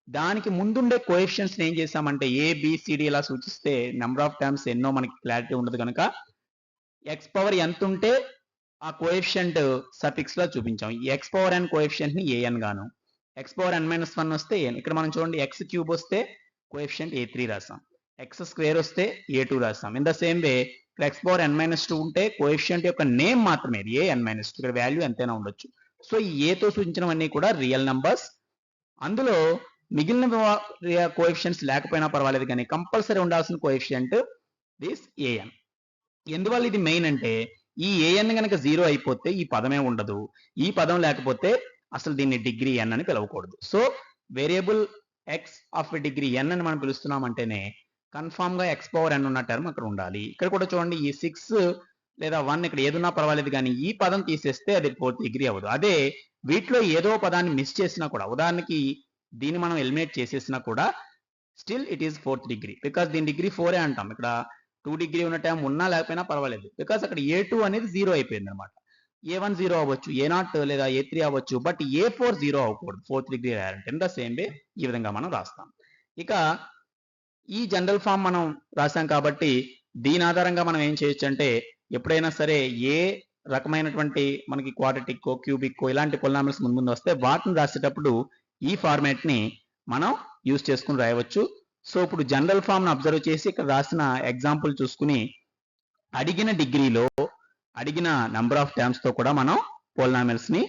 దానికి ముందుండే కోఎఫిషియన్స్ ఏం చేసామంటే ABCD ఇలా సూచిస్తే నెంబర్ ఆఫ్ టర్మ్స్ ఎన్నో మనకి క్లారిటీ ఉండదు కనుక x పవర్ ఎంత ఉంటే ఆ కోఎఫిషియంట్ సఫిక్స్ లో చూపించాం. ఈ x పవర్ n కోఎఫిషియంట్ ని an గాను, x పవర్ n మైనస్ 1 వస్తే n. ఇక్కడ మనం చూడండి x క్యూబ్ వస్తే కోఎఫిషియంట్ A3 రాసాం, x స్క్వేర్ వస్తే A2 రాసాం. ఇన్ ద సేమ్ వే ఇక్కడ x పవర్ n మైనస్ 2 ఉంటే కోఎఫిషియంట్ యొక్క నేమ్ మాత్రమే an మైనస్ 2, ఇక్కడ వాల్యూ ఎంతైనా ఉండొచ్చు. సో ఈ A తో సూచించినవన్నీ కూడా రియల్ నంబర్స్. అందులో మిగిలిన కోఎఫిషియంట్స్ లేకపోయినా పర్వాలేదు కానీ కంపల్సరీ ఉండాల్సిన కోఎఫిషియంట్ దిస్ an. ఎందువల్ల ఇది మెయిన్ అంటే ఈ an కనుక 0 అయిపోతే ఈ పదమే ఉండదు, ఈ పదం లేకపోతే అసలు దీన్ని డిగ్రీ n అని పిలవకూడదు. So variable x of degree n అని మనం పిలుస్తున్నామంటేనే కన్ఫామ్ గా x పవర్ n ఉన్న టర్మ్ అక్కడ ఉండాలి. ఇక్కడ కూడా చూడండి ఈ 6 లేదా 1 ఇక్కడ ఏదున్నా పర్వాలేదు కానీ ఈ పదం తీసేస్తే అది 4th డిగ్రీ అవ్వదు. అదే వీటిలో ఏదో పదాన్ని మిస్ చేసినా కూడా, ఉదాహరణకి దీన్ని మనం ఎలిమినేట్ చేసేసినా కూడా still it is 4th degree, because దీని డిగ్రీ 4 అంటాం. ఇక్కడ 2 డిగ్రీ ఉన్న టైం ఉన్నా లేకపోయినా పర్వాలేదు, బికాస్ అక్కడ A2 అనేది 0 అయిపోయింది అనమాట. A1 0 అవ్వచ్చు, A0 లేదా A3 అవ్వచ్చు, బట్ A4 0 అవ్వకూడదు 4th డిగ్రీ రాయాలంటే. ఇన్ ద సేమ్ వే ఈ విధంగా మనం రాస్తాం. ఇక ఈ జనరల్ ఫామ్ మనం రాసాం కాబట్టి దీని ఆధారంగా మనం ఏం చేయొచ్చు అంటే ఎప్పుడైనా సరే ఏ రకమైనటువంటి మనకి క్వాడ్రాటిక్ క్యూబిక్ ఇలాంటి పొలినామియల్స్ ముందు వస్తే వాటిని రాసేటప్పుడు ఈ ఫార్మాట్ ని మనం యూజ్ చేసుకుని రాయవచ్చు. సో ఇప్పుడు జనరల్ ఫామ్ ను అబ్జర్వ్ చేసి ఇక్కడ రాసిన ఎగ్జాంపుల్ చూసుకుని అడిగిన డిగ్రీలో అడిగిన నంబర్ ఆఫ్ టర్మ్స్ తో కూడా మనం పోలినామియల్స్ ని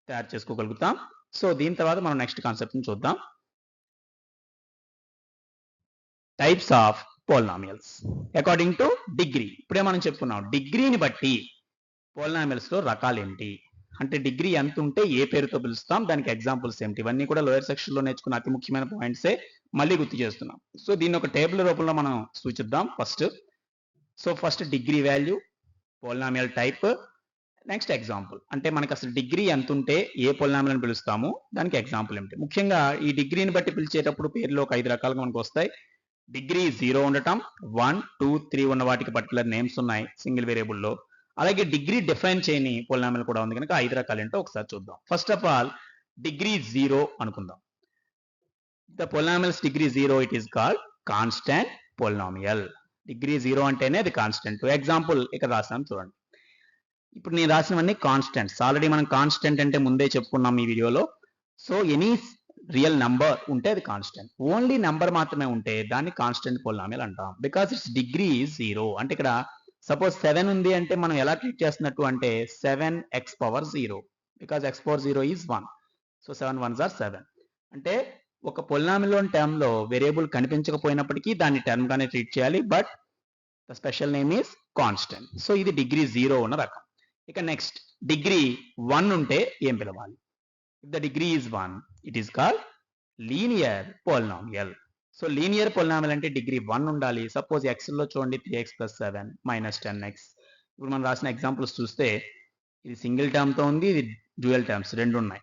తయారు చేసుకోగలుగుతాం. సో దీని తర్వాత మనం నెక్స్ట్ కాన్సెప్ట్ ని చూద్దాం. Types of polynomials according to degree. ఇప్పుడే మనం చెప్పుకున్నాం డిగ్రీని బట్టి పోలినామియల్స్ లో రకాలు ఏంటి అంటే డిగ్రీ ఎంత ఉంటే ఏ పేరుతో పిలుస్తాం, దానికి ఎగ్జాంపుల్స్ ఏమిటి, ఇవన్నీ కూడా లోయర్ సెక్షన్ లో నేర్చుకున్న అతి ముఖ్యమైన పాయింట్సే మళ్ళీ గుర్తు చేస్తున్నాం. సో దీన్ని ఒక టేబుల్ రూపంలో మనం సూచిద్దాం. First degree value, polynomial type, next example. అంటే మనకి అసలు డిగ్రీ ఎంత ఉంటే ఏ పోలినామియల్ అని పిలుస్తాము, దానికి ఎగ్జాంపుల్ ఏమిటి. ముఖ్యంగా ఈ డిగ్రీని బట్టి పిలిచేటప్పుడు పేర్లు ఒక 5 రకాలుగా మనకు వస్తాయి. డిగ్రీ 0 ఉండటం, 1, 2, 3 ఉన్న వాటికి పర్టికులర్ నేమ్స్ ఉన్నాయి సింగిల్ వేరియబుల్లో. అలాగే డిగ్రీ డిఫైన్ చేయని పోలినామియల్ కూడా ఉంది కనుక 5 రకాలు ఏంటో ఒకసారి చూద్దాం. ఫస్ట్ ఆఫ్ ఆల్ డిగ్రీ 0 అనుకుందాం. The polynomials degree 0 it is called constant polynomial. Degree 0 అంటేనే అది కాన్స్టెంట్. ఎగ్జాంపుల్ ఇక్కడ రాసాను చూడండి. ఇప్పుడు నేను రాసినవన్నీ కాన్స్టెంట్స్. ఆల్రెడీ మనం కాన్స్టెంట్ అంటే ముందే చెప్పుకున్నాం ఈ వీడియోలో. సో ఎనీ రియల్ నంబర్ ఉంటే అది కాన్స్టెంట్. ఓన్లీ నంబర్ మాత్రమే ఉంటే దాన్ని కాన్స్టెంట్ పోలినామియల్ అంటాం. Because it's degree 0. అంటే ఇక్కడ సపోజ్ 7 ఉంది అంటే మనం ఎలా ట్రీట్ చేస్తున్నట్టు అంటే 7x power 0, because x power 0 is 1. So 7 1s are 7. అంటే ఒక పొలినామియల్ టర్మ్ లో వేరియబుల్ కనిపించకపోయినప్పటికీ దాన్ని టర్మ్ గానే ట్రీట్ చేయాలి, but the special name is constant. So ఇది డిగ్రీ 0 ఉన్న రకం. ఇక నెక్స్ట్ డిగ్రీ 1 ఉంటే ఏం పిలవాలి? If the degree is 1 it is called linear polynomial. So linear polynomial అంటే డిగ్రీ 1 ఉండాలి. సపోజ్ x లో చూడండి 3x + 7 - 10x. ఇప్పుడు మనం రాసిన ఎగ్జాంపుల్స్ చూస్తే ఇది సింగిల్ టర్మ్ తో ఉంది, ఇది డ్యూయల్ టర్మ్స్ రెండు ఉన్నాయి.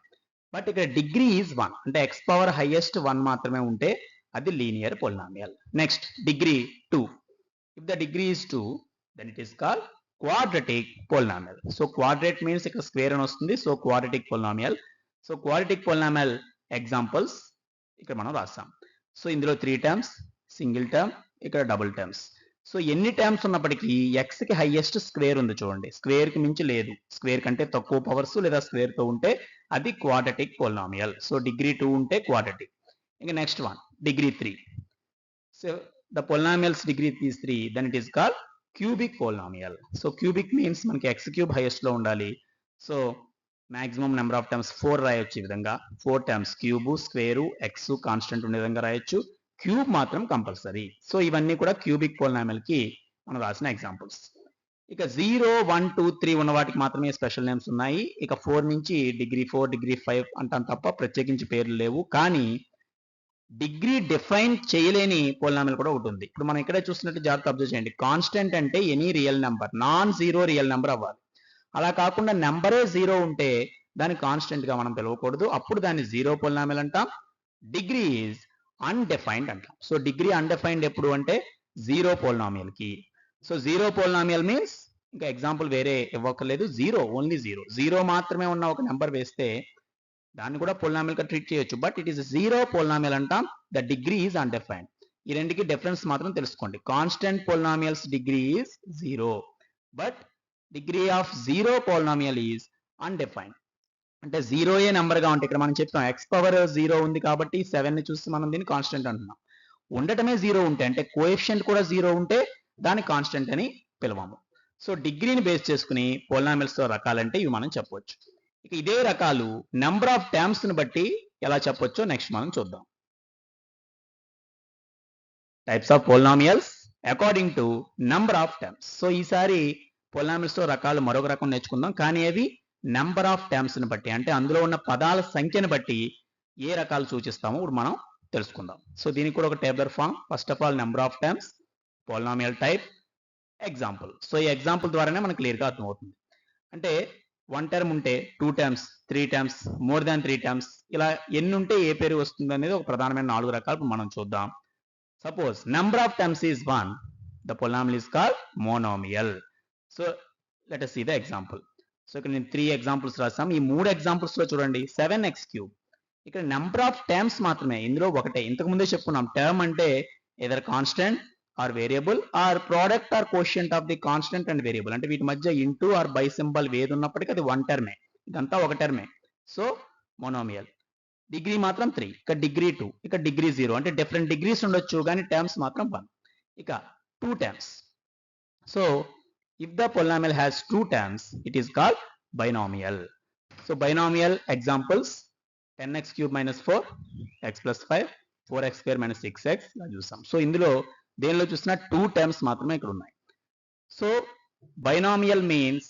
బట్ ఇక్కడ డిగ్రీ ఈజ్ 1 అంటే x పవర్ హైయెస్ట్ 1 మాత్రమే ఉంటే అది linear polynomial. Next degree 2. If the degree is 2 then it is called quadratic polynomial. So quadrate means ఇక్కడ స్క్వేర్ అని వస్తుంది. So quadratic polynomial. So quadratic polynomial examples ఇక్కడ మనం రాస్తాం. సో ఇందులో 3 టర్మ్స్, సింగిల్ టర్మ్, ఇక్కడ డబుల్ టర్మ్స్. సో ఎన్ని terms ఉన్నప్పటికీ x కి హైయెస్ట్ స్క్వేర్ ఉంది చూడండి, స్క్వేర్ కి మించి లేదు. స్క్వేర్ కంటే తక్కువ పవర్స్ లేదా స్క్వేర్ తో ఉంటే అది క్వాడ్రాటిక్ పోలినామియల్. సో డిగ్రీ 2 ఉంటే క్వాడ్రాటిక్. ఇంకా next one degree 3. So the polynomials degree is 3 then it is called cubic polynomial. So cubic means మనకి x³ హైయెస్ట్ లో ఉండాలి. So maximum number of terms 4 రాయొచ్చు. ఈ విధంగా 4 terms cube, square, x constant ఉండే విధంగా రాయొచ్చు. క్యూబ్ మాత్రం కంపల్సరీ. సో ఇవన్నీ కూడా క్యూబిక్ పోలినామియల్ కి మనం రాసిన ఎగ్జాంపుల్స్. ఇక 0, 1, 2, 3 ఉన్న వాటికి మాత్రమే స్పెషల్ నేమ్స్ ఉన్నాయి. ఇక 4 నుంచి డిగ్రీ 4, డిగ్రీ 5 అంటాం తప్ప ప్రత్యేకించి పేర్లు లేవు. కానీ డిగ్రీ డిఫైన్ చేయలేని పోలినామియల్ కూడా ఒకటి ఉంది. ఇప్పుడు మనం ఇక్కడే చూస్తున్నట్టు జాగ్రత్త అబ్జర్వ్ చేయండి. కాన్స్టెంట్ అంటే any real number, non zero real number అవ్వాలి. అలా కాకుండా నెంబరే 0 ఉంటే దాన్ని కాన్స్టెంట్ గా మనం పిలవకూడదు, అప్పుడు దాన్ని జీరో పోలినామియల్ అంటాం. డిగ్రీ ఈజ్ అన్డిఫైన్డ్ అంటాం. సో డిగ్రీ అన్డిఫైన్డ్ ఎప్పుడు అంటే జీరో పోలినామియల్ కి. సో జీరో పోలినామియల్ మీన్స్ ఇంకా ఎగ్జాంపుల్ వేరే ఇవ్వక్కర్లేదు, జీరో, ఓన్లీ జీరో. జీరో మాత్రమే ఉన్న ఒక నెంబర్ వేస్తే దాన్ని కూడా పోలినామియల్ గా ట్రీట్ చేయొచ్చు, but it is zero polynomial అంటాం. The degree is undefined. ఈ రెండుకి డిఫరెన్స్ మాత్రం తెలుసుకోండి. Constant polynomials degree is zero, but degree of zero polynomial is undefined. అంటే జీరో ఏ నెంబర్ గా ఉంటే ఇక్కడ మనం చెప్తాం ఎక్స్ పవర్ జీరో ఉంది కాబట్టి 7 ని చూసి మనం దీన్ని కాన్స్టెంట్ అంటున్నాం. ఉండటమే జీరో ఉంటే అంటే కోఎఫిషియంట్ కూడా జీరో ఉంటే దాన్ని కాన్స్టెంట్ అని పిలవము. సో డిగ్రీని బేస్ చేసుకుని పోలినామియల్స్ తో రకాలంటే ఇవి మనం చెప్పవచ్చు. ఇక ఇదే రకాలు నెంబర్ ఆఫ్ టర్మ్స్ ని బట్టి ఎలా చెప్పొచ్చో నెక్స్ట్ మనం చూద్దాం. Types of polynomials according to number of terms. So ఈసారి పోలినామియల్స్ తో రకాలు మరొక రకం నేర్చుకుందాం, కానీ అవి నెంబర్ ఆఫ్ టర్మ్స్ ని బట్టి అంటే అందులో ఉన్న పదాల సంఖ్యను బట్టి ఏ రకాలు సూచిస్తామో ఇప్పుడు మనం తెలుసుకుందాం. సో దీనికి కూడా ఒక tabular form. First of all number of terms, polynomial type, example. So ఈ ఎగ్జాంపుల్ ద్వారానే మనకు క్లియర్గా అర్థమవుతుంది. అంటే 1 టర్మ్ ఉంటే 2 terms, 3 terms, more than 3 terms, ఇలా ఎన్ని ఉంటే ఏ పేరు వస్తుంది అనేది ఒక ప్రధానమైన 4 రకాలు మనం చూద్దాం. Suppose number of terms is 1, the polynomial is called monomial. So let us see the example. So ఇక్కడ నేను 3 ఎగ్జాంపుల్స్ రాసాం. ఈ 3 ఎగ్జాంపుల్స్ లో చూడండి 7x3. ఇక్కడ నెంబర్ ఆఫ్ టర్మ్స్ మాత్రమే, ఇందులో ఒకటే. ఇంతకు ముందే చెప్పుకున్నాం టర్మ్ అంటే either constant or variable or product or quotient of the constant and variable. అంటే వీటి మధ్య ఇంటూ ఆర్ బై సింబల్ ఏది ఉన్నప్పటికీ అది 1 టర్మే, ఇదంతా ఒక టర్మే. So monomial. డిగ్రీ మాత్రం 3, ఇక్కడ డిగ్రీ 2, ఇక్కడ డిగ్రీ 0. అంటే డిఫరెంట్ డిగ్రీస్ ఉండొచ్చు కానీ టర్మ్స్ మాత్రం 1. ఇక 2 terms. So if the polynomial has 2 terms, it is called binomial. So binomial examples 10x cube minus 4, x plus 5, 4x square minus 6x ఇలా చూస్తాం. సో ఇందులో దేనిలో చూసినా 2 టర్మ్స్ మాత్రమే ఇక్కడ ఉన్నాయి. సో బైనామియల్ మీన్స్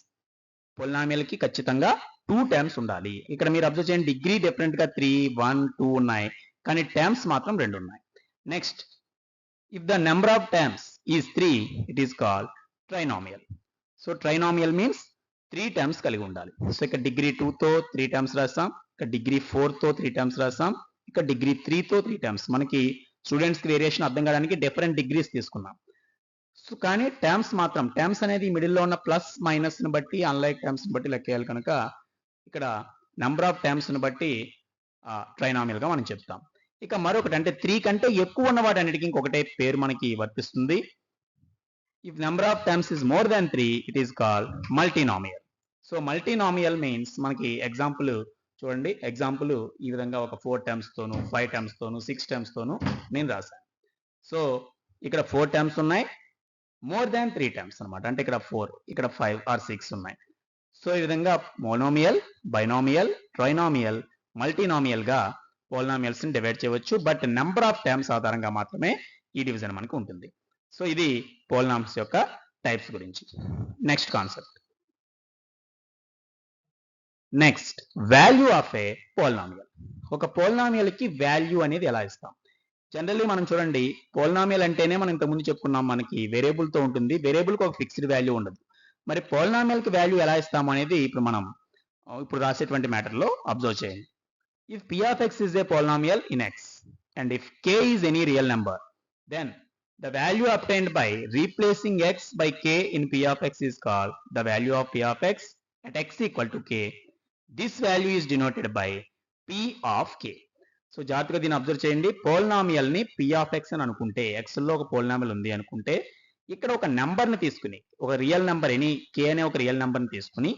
polynomial కి ఖచ్చితంగా 2 టర్మ్స్ ఉండాలి. ఇక్కడ మీరు అబ్జర్వ్ చేయండి డిగ్రీ డిఫరెంట్ గా 3, 1, 2 ఉన్నాయి, కానీ టర్మ్స్ మాత్రం 2 ఉన్నాయి. Next, if the number of terms is 3, it is called trinomial. So trinomial means 3 terms కలిగి ఉండాలి. సో ఇక్కడ డిగ్రీ 2 తో 3 టర్మ్స్ రాస్తాం, ఇక్కడ డిగ్రీ 4 తో 3 టర్మ్స్ రాస్తాం, ఇక్కడ డిగ్రీ 3 తో 3 టర్మ్స్. మనకి స్టూడెంట్స్ కి వేరియేషన్ అర్థం కావడానికి డిఫరెంట్ డిగ్రీస్ తీసుకున్నాం. సో కానీ టర్మ్స్ మాత్రం, టర్మ్స్ అనేది మిడిల్లో ఉన్న ప్లస్ మైనస్ ని బట్టి, అన్లైక్ టర్మ్స్ ని బట్టి లెక్కేయాలి కనుక ఇక్కడ నెంబర్ ఆఫ్ టర్మ్స్ ని బట్టి ట్రైనామియల్ గా మనం చెప్తాం. ఇక మరొకటి అంటే 3 కంటే ఎక్కువ ఉన్న వాటన్నిటికీ ఇంకొకటే పేరు మనకి వర్తిస్తుంది. If number of terms is more than 3, it is called multinomial. So multinomial means మనకి ఎగ్జాంపుల్ చూడండి. ఎగ్జాంపుల్ ఈ విధంగా ఒక 4 టర్మ్స్ తోను, 5 టర్మ్స్ తోను, 6 టర్మ్స్ తోను నేను రాశాను. సో ఇక్కడ 4 టర్మ్స్ ఉన్నాయి, మోర్ దాన్ 3 టర్మ్స్ అనమాట. అంటే ఇక్కడ 4, ఇక్కడ 5 ఆర్ 6 ఉన్నాయి. సో ఈ విధంగా మోనోమియల్, బైనామియల్, ట్రైనామియల్, మల్టీనామియల్ గా పోలినామియల్స్ ని డివైడ్ చేయవచ్చు. బట్ నెంబర్ ఆఫ్ టర్మ్స్ ఆధారంగా మాత్రమే ఈ డివిజన్ మనకు ఉంటుంది. సో ఇది పోలినామియల్స్ యొక్క టైప్స్ గురించి. Next concept. Next, value of a polynomial. ఒక పోలినామియల్ కి వాల్యూ అనేది ఎలా ఇస్తాం? జనరల్లీ మనం చూడండి, పోలినామియల్ అంటేనే మనం ఇంతకుముందు చెప్పుకున్నాం మనకి వేరియబుల్ తో ఉంటుంది, వేరియబుల్ కి ఒక ఫిక్స్డ్ వాల్యూ ఉండదు. మరి పోలినామియల్ కి వాల్యూ ఎలా ఇస్తాము అనేది ఇప్పుడు మనం రాసేటువంటి మ్యాటర్ లో అబ్జర్వ్ చేయండి. If p of x is a polynomial in x and if k is any real number, then the value obtained by replacing x by k in p of x is called the value of p of x at x equal to k. This value is denoted by p of k. So జాగ్రత్తగా దీన్ని observe చేయండి. Polynomial ని p of x అని అనుకుంటే, x లో ఒక polynomial ఉంది అనుకుంటే, ఇక్కడ ఒక నెంబర్ ని తీసుకుని, ఒక రియల్ నెంబర్ ఎనీ k అనే ఒక రియల్ నెంబర్ ని తీసుకుని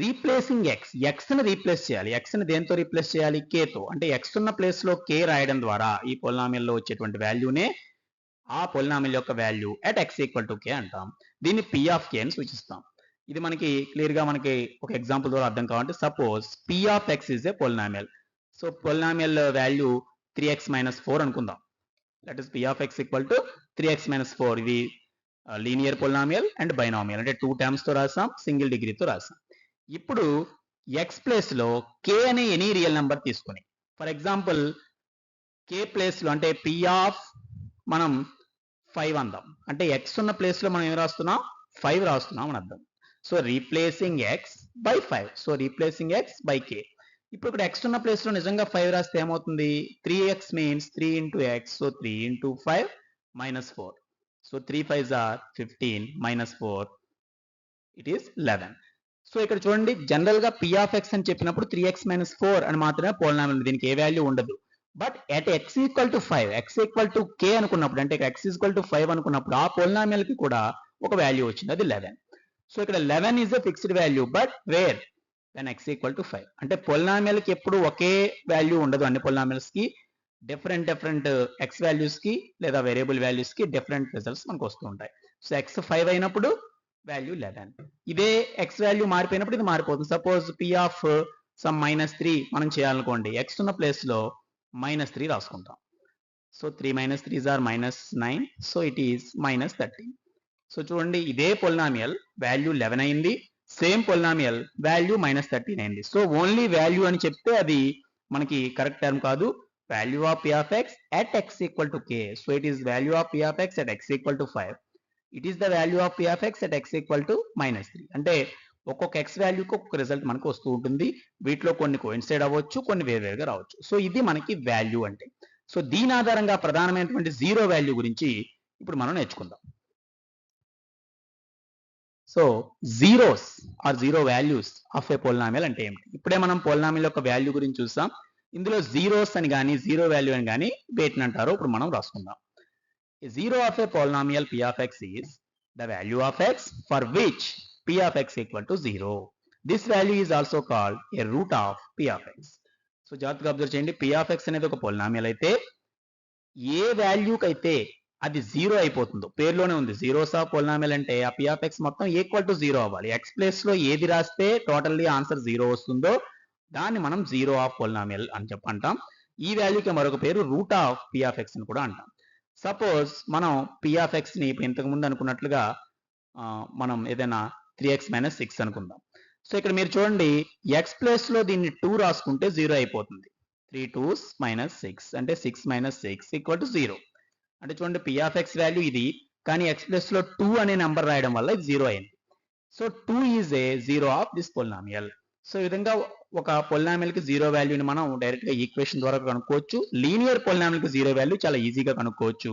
రీప్లేసింగ్ ఎక్స్ ని రీప్లేస్ చేయాలి. ఎక్స్ ని దేంతో రీప్లేస్ చేయాలి? k తో. అంటే ఎక్స్ ఉన్న ప్లేస్ లో k రాయడం ద్వారా ఈ పోలినామియల్ లో వచ్చేటువంటి వాల్యూనే ఆ పోలినామియల్ యొక్క value at x equal to k అంటాం. దీన్ని p ఆఫ్ k అని సూచిస్తాం. ఇది మనకి క్లియర్ గా మనకి ఒక ఎగ్జాంపుల్ ద్వారా అర్థం కావాలంటే, suppose p of x is a polynomial. So polynomial value 3x - 4 అనుకుందాం. That is p of x equal to 3x - 4. ఇది లీనియర్ పోలినామియల్ అండ్ బైనామియల్. అంటే 2 టర్మ్స్ తో రాసాం, సింగిల్ డిగ్రీతో రాసాం. ఇప్పుడు x ప్లేస్ లో k అనే ఎనీ రియల్ నెంబర్ తీసుకుని, ఫర్ ఎగ్జాంపుల్ k ప్లేస్ లో అంటే p ఆఫ్ మనం 5 అందాం. అంటే x ఉన్న ప్లేస్ లో మనం ఏం రాస్తున్నాం? 5 రాస్తున్నాం అని అర్థం. So replacing x by 5. So replacing x by k. ఇప్పుడు ఇక్కడ x ఉన్న ప్లేస్ లో నిజంగా 5 రాస్తే ఏమవుతుంది? 3x means 3 into x. So 3 into 5 minus 4. So 3 5s are 15 minus 4 it is 11. So ఇక్కడ చూడండి జనరల్ గా p of x అని చెప్పినప్పుడు 3x minus 4 అని మాత్రమే పోలినామియల్, దీనికి ఏ వాల్యూ ఉండదు. But at x equal to 5, x equal to k అనుకున్నప్పుడు, అంటే x ఈక్వల్ టు 5 అనుకున్నప్పుడు ఆ పోలినామియల్ కి కూడా ఒక వాల్యూ వచ్చింది, అది 11. సో ఇక్కడ 11 is a fixed value, but where then x equal to 5. అంటే పొలినామియల్ కి ఎప్పుడు ఒకే వాల్యూ ఉండదు, అన్ని పొలినామియల్స్ కి డిఫరెంట్ x వాల్యూస్ కి లేదా వేరియబుల్ వాల్యూస్ కి డిఫరెంట్ రిజల్ట్స్ మనకు వస్తూ ఉంటాయి. సో x 5 అయినప్పుడు వాల్యూ 11. ఇదే x వాల్యూ మారిపోయినప్పుడు ఇది మారిపోతుంది. సపోజ్ p ఆఫ్ సమ్ -3 మనం చేయాలనుకోండి, x ఉన్న ప్లేస్ లో -3 రాసుకుంటాం. So 3 - 3s are -9. So it is -13. So చూడండి ఇదే పొలినామియల్ వాల్యూ 11 అయింది, సేమ్ పొలినామియల్ వాల్యూ -13 అయింది. సో ఓన్లీ వాల్యూ అని చెప్తే అది మనకి కరెక్ట్ టర్మ్ కాదు. Value of p of x at x equal to k. So it is value of p of x at x equal to 5. It is the value of p of x at x equal to -3. అంటే ఒక్కొక్క x వాల్యూకి ఒక్కొక్క result మనకు వస్తూ ఉంటుంది. వీటిలో కొన్ని coincide అవ్వచ్చు, కొన్ని వేరువేరుగా రావచ్చు. సో ఇది మనకి వాల్యూ అంటే. సో దీని ఆధారంగా ప్రధానమైనటువంటి జీరో వాల్యూ గురించి ఇప్పుడు మనం నేర్చుకుందాం. So zeros or zero values of a polynomial అంటే ఏమిటి? ఇప్పుడే మనం పోలినామియల్ యొక్క వాల్యూ గురించి చూసాం. ఇందులో జీరోస్ అని కానీ జీరో వాల్యూ అని కానీ వేటిని అంటారో ఇప్పుడు మనం రాసుకుందాం. Zero of a polynomial p of x is the value of x for which p of x equal to 0. This value is also called a root of p of x. So జాగ్రత్తగా observe చేయండి, p of x అనేది ఒక polynomial అయితే ఏ వాల్యూకి అయితే అది 0 అయిపోతుందో, పేరులోనే ఉంది జీరోస్ ఆఫ్ పోలినామియల్ అంటే ఆ p of x మొత్తం ఈక్వల్ టు 0 అవ్వాలి. x ప్లేస్ లో ఏది రాస్తే టోటల్లీ ఆన్సర్ 0 వస్తుందో దాన్ని మనం జీరో ఆఫ్ పోలినామియల్ అని చెప్పంటాం. ఈ వాల్యూకి మరొక పేరు root of p of x అని కూడా అంటాం. సపోజ్ మనం p of x ని ఇప్పుడు ఇంతకు ముందు అనుకున్నట్లుగా మనం ఏదైనా 3x - 6 అనుకుందాం. సో ఇక్కడ మీరు చూడండి x ప్లేస్ లో దీన్ని 2 రాసుకుంటే 0 అయిపోతుంది. 3 2s -6 అంటే 6 - 6 ఈక్వల్ టు 0. అంటే చూడండి p of x వాల్యూ ఇది, కానీ x ప్లేస్ లో 2 అనే నెంబర్ రాయడం వల్ల ఇది 0 అయింది. So 2 is a zero of this polynomial. So ఈ విధంగా ఒక పొలినామియల్ కి జీరో వాల్యూని మనం డైరెక్ట్ గా ఈక్వేషన్ ద్వారా కనుక్కోవచ్చు. లీనియర్ పొలినామియల్ కి జీరో వాల్యూ చాలా ఈజీగా కనుక్కోవచ్చు.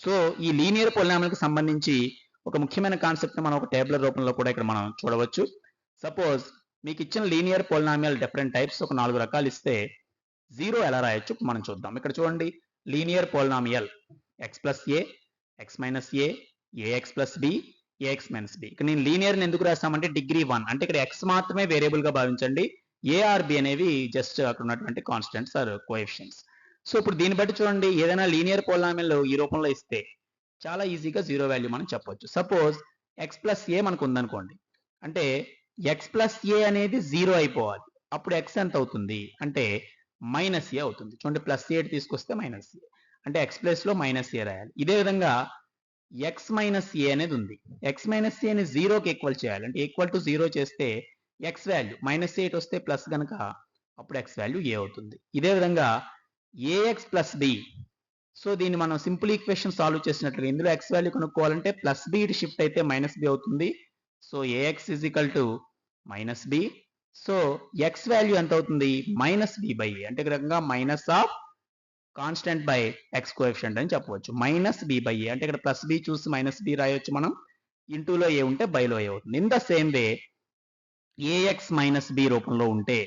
సో ఈ లీనియర్ పొలినామియల్ కి సంబంధించి ఒక ముఖ్యమైన కాన్సెప్ట్ ని మనం ఒక టేబులర్ రూపంలో కూడా ఇక్కడ మనం చూడవచ్చు. సపోజ్ మీకు ఇచ్చిన లీనియర్ పొలినామియల్ డిఫరెంట్ టైప్స్ ఒక 4 రకాలు ఇస్తే జీరో ఎలా రాయొచ్చు మనం చూద్దాం. ఇక్కడ చూడండి linear polynomial x plus a, x minus a, ax plus b, ax minus b. ఇక్కడ నేను లీనియర్ ఎందుకు రాస్తామంటే డిగ్రీ 1 అంటే ఇక్కడ x మాత్రమే వేరియబుల్ గా భావించండి, ఏ ఆర్ బి అనేవి జస్ట్ అక్కడ ఉన్నటువంటి కాన్స్టెంట్స్ ఆర్ కోఎఫిషియెంట్స్. సో ఇప్పుడు దీన్ని బట్టి చూడండి ఏదైనా లీనియర్ పోలినామియల్ ఈ రూపంలో ఇస్తే చాలా ఈజీగా జీరో వాల్యూ మనం చెప్పొచ్చు. సపోజ్ x ప్లస్ ఏ మనకు ఉందనుకోండి, అంటే x ప్లస్ ఏ అనేది 0 అయిపోవాలి. అప్పుడు x ఎంత అవుతుంది అంటే -a అవుతుంది. చూడండి ప్లస్ ఏ తీసుకొస్తే -a అంటే x ప్లేస్ లో -a రాయాలి. ఇదే విధంగా x మైనస్ ఏ అనేది ఉంది. x మైనస్ ఏ ని 0కి ఈక్వల్ చేయాలి, అంటే ఈక్వల్ టు 0 చేస్తే x వాల్యూ -8 వస్తే ప్లస్ కనుక అప్పుడు x వాల్యూ a అవుతుంది. ఇదే విధంగా ax ప్లస్ b. సో దీన్ని మనం సింపుల్ ఈక్వేషన్ సాల్వ్ చేసినట్లుగా ఇందులో x వాల్యూ కనుక్కోవాలంటే ప్లస్ b ఇటు షిఫ్ట్ అయితే -b అవుతుంది. So ax is equal to -b. So x value ఎంత అవుతుంది -b/a, అంటే ఈ రకంగా minus of constant by x coefficient అని చెప్పవచ్చు. -b/a అంటే ఇక్కడ ప్లస్ b చూసి -b రాయొచ్చు మనం, ఇంటూలో a ఉంటే బైలో a అవుతుంది. In the same way ax minus b రూపంలో ఉంటే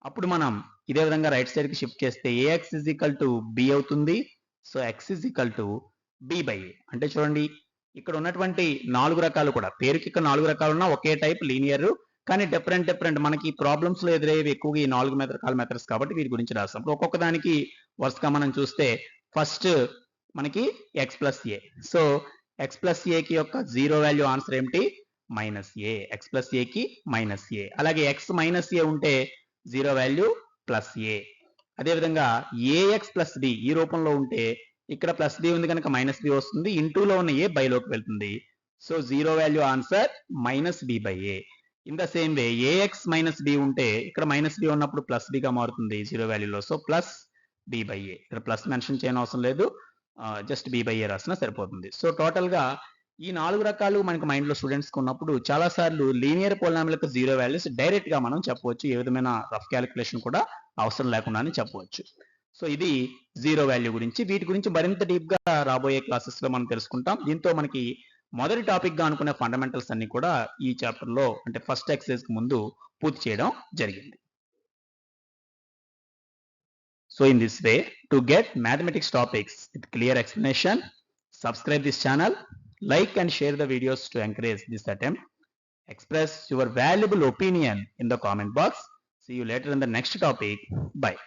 అప్పుడు మనం ఇదే విధంగా రైట్ సైడ్ కి షిఫ్ట్ చేస్తే ax is equal to b అవుతుంది. So x is equal to b/a. అంటే చూడండి ఇక్కడ ఉన్నటువంటి 4 రకాలు కూడా పేరుకి ఇక్కడ 4 రకాలు ఉన్నా ఒకే టైప్ లీనియర్, కానీ డిఫరెంట్ మనకి ప్రాబ్లమ్స్ లో ఎదురయ్యేవి ఎక్కువగా ఈ 4 రకాల మెథడ్స్ కాబట్టి వీటి గురించి రాస్తాం. ఒక్కొక్క దానికి వరుసగా మనం చూస్తే ఫస్ట్ మనకి x ప్లస్ ఏ. సో x ప్లస్ ఏ కి యొక్క జీరో వాల్యూ ఆన్సర్ ఏమిటి -a. x ప్లస్ ఏ కి -a. అలాగే x మైనస్ ఏ ఉంటే జీరో వాల్యూ +a. అదేవిధంగా ax ప్లస్ b ఈ రూపంలో ఉంటే ఇక్కడ ప్లస్ b ఉంది కనుక -b వస్తుంది, ఇంటూలో ఉన్న a బైలోకి వెళ్తుంది. So zero value answer -b/a. In the same way ax minus b ఉంటే ఇక్కడ -b ఉన్నప్పుడు ప్లస్ b గా మారుతుంది జీరో వాల్యూలో. So +b/a. ఇక్కడ ప్లస్ మెన్షన్ చేయని అవసరం లేదు, జస్ట్ b/a రాసినా సరిపోతుంది. సో టోటల్ గా ఈ 4 రకాలు మనకి మైండ్లో స్టూడెంట్స్కి ఉన్నప్పుడు చాలాసార్లు లీనియర్ పోలినామియల్కి జీరో వాల్యూస్ డైరెక్ట్గా మనం చెప్పవచ్చు. ఏ విధమైన రఫ్ క్యాలిక్యులేషన్ కూడా అవసరం లేకుండానే చెప్పవచ్చు. సో ఇది జీరో వాల్యూ గురించి. వీటి గురించి మరింత డీప్గా రాబోయే క్లాసెస్లో మనం తెలుసుకుంటాం. దీంతో మనకి మొదటి టాపిక్గా అనుకునే ఫండమెంటల్స్ అన్ని కూడా ఈ చాప్టర్లో అంటే ఫస్ట్ ఎక్సర్సైజ్కి ముందు పూర్తి చేయడం జరిగింది. So in this way, to get mathematics topics with clear explanation, subscribe this channel, like and share the videos to encourage this attempt. Express your valuable opinion in the comment box. See you later in the next topic. Bye.